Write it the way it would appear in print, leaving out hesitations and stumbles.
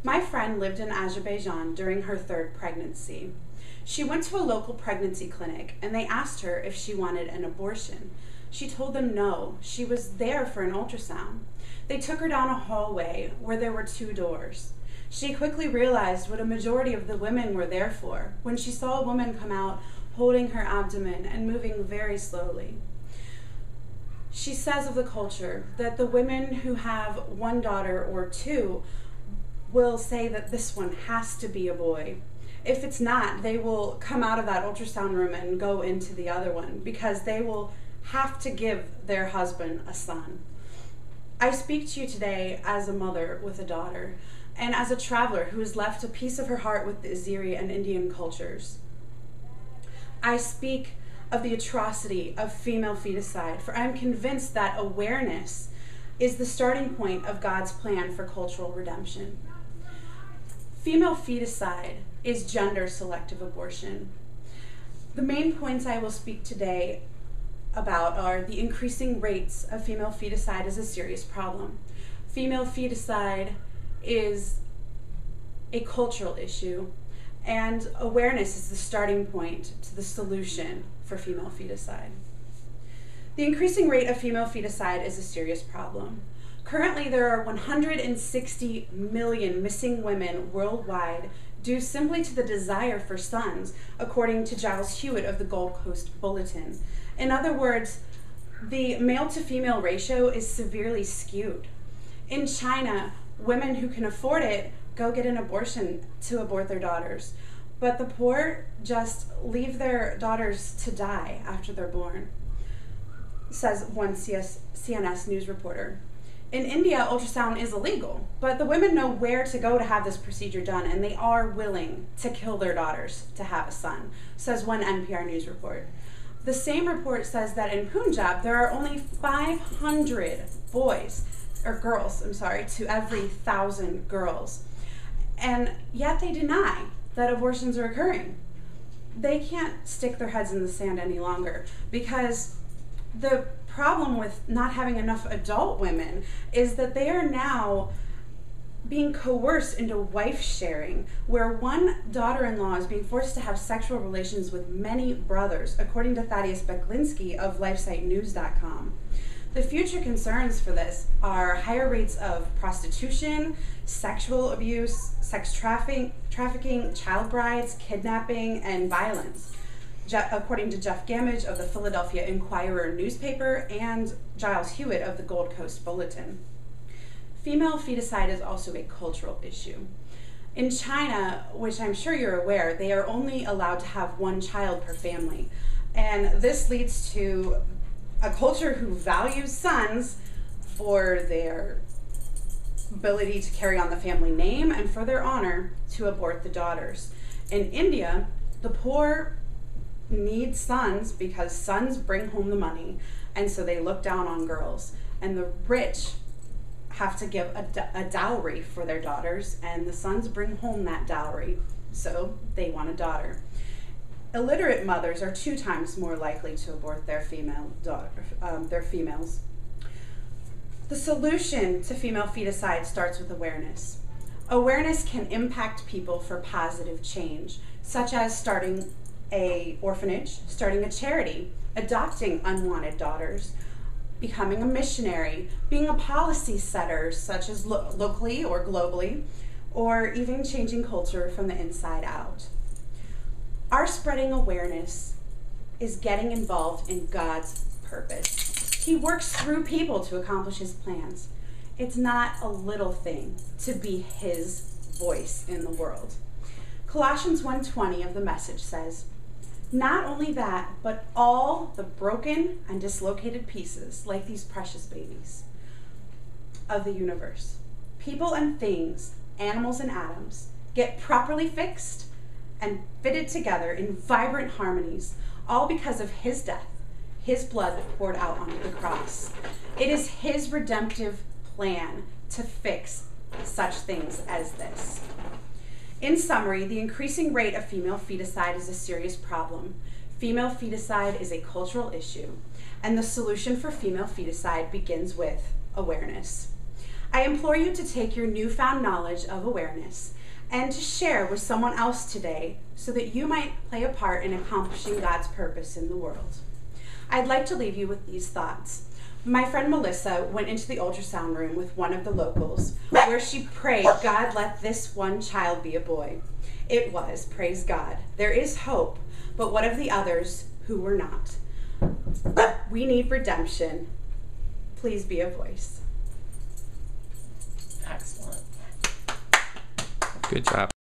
My friend lived in Azerbaijan during her third pregnancy. She went to a local pregnancy clinic and they asked her if she wanted an abortion. She told them no, she was there for an ultrasound. They took her down a hallway where there were 2 doors. She quickly realized what a majority of the women were there for when she saw a woman come out holding her abdomen and moving very slowly. She says of the culture that the women who have 1 daughter or 2 will say that this one has to be a boy. If it's not, they will come out of that ultrasound room and go into the other one because they will have to give their husband a son. I speak to you today as a mother with a daughter and as a traveler who has left a piece of her heart with the Azeri and Indian cultures. I speak of the atrocity of female feticide, for I am convinced that awareness is the starting point of God's plan for cultural redemption. Female feticide is gender selective abortion. The main points I will speak today about are the increasing rates of female feticide is a serious problem. Female feticide is a cultural issue, and awareness is the starting point to the solution for female feticide. The increasing rate of female feticide is a serious problem. Currently, there are 160 million missing women worldwide due simply to the desire for sons, according to Giles Hewitt of the Gold Coast Bulletin. In other words, the male-to-female ratio is severely skewed. In China, women who can afford it go get an abortion to abort their daughters, but the poor just leave their daughters to die after they're born, says one CNS news reporter. In India, ultrasound is illegal, but the women know where to go to have this procedure done, and they are willing to kill their daughters to have a son, says one NPR news report. The same report says that in Punjab, there are only 500 girls to every 1,000 girls. And yet they deny that abortions are occurring. They can't stick their heads in the sand any longer because the problem with not having enough adult women is that they are now being coerced into wife sharing, where one daughter-in-law is being forced to have sexual relations with many brothers, according to Thaddeus Beklinski of LifeSiteNews.com. The future concerns for this are higher rates of prostitution, sexual abuse, sex trafficking, child brides, kidnapping, and violence, according to Jeff Gamage of the Philadelphia Inquirer newspaper and Giles Hewitt of the Gold Coast Bulletin. Female feticide is also a cultural issue. In China, which I'm sure you're aware, they are only allowed to have 1 child per family. And this leads to a culture who values sons for their ability to carry on the family name and for their honor to abort the daughters. In India, the poor need sons because sons bring home the money, and so they look down on girls. And the rich have to give a dowry for their daughters, and the sons bring home that dowry, so they want a daughter. Illiterate mothers are 2 times more likely to abort their females. The solution to female feticide starts with awareness. Awareness can impact people for positive change, such as starting an orphanage, starting a charity, adopting unwanted daughters, becoming a missionary, being a policy setter, such as locally or globally, or even changing culture from the inside out. Our spreading awareness is getting involved in God's purpose. He works through people to accomplish his plans. It's not a little thing to be his voice in the world. Colossians 1:20 of the Message says, "Not only that, but all the broken and dislocated pieces, like these precious babies of the universe, people and things, animals and atoms, get properly fixed and fitted together in vibrant harmonies, all because of his death, his blood poured out onto the cross. It is his redemptive plan to fix such things as this." In summary, the increasing rate of female feticide is a serious problem. Female feticide is a cultural issue, and the solution for female feticide begins with awareness. I implore you to take your newfound knowledge of awareness and to share with someone else today so that you might play a part in accomplishing God's purpose in the world. I'd like to leave you with these thoughts. My friend Melissa went into the ultrasound room with one of the locals where she prayed, God, let this one child be a boy. It was, praise God. There is hope, but what of the others who were not? We need redemption. Please be a voice. Excellent. Good job.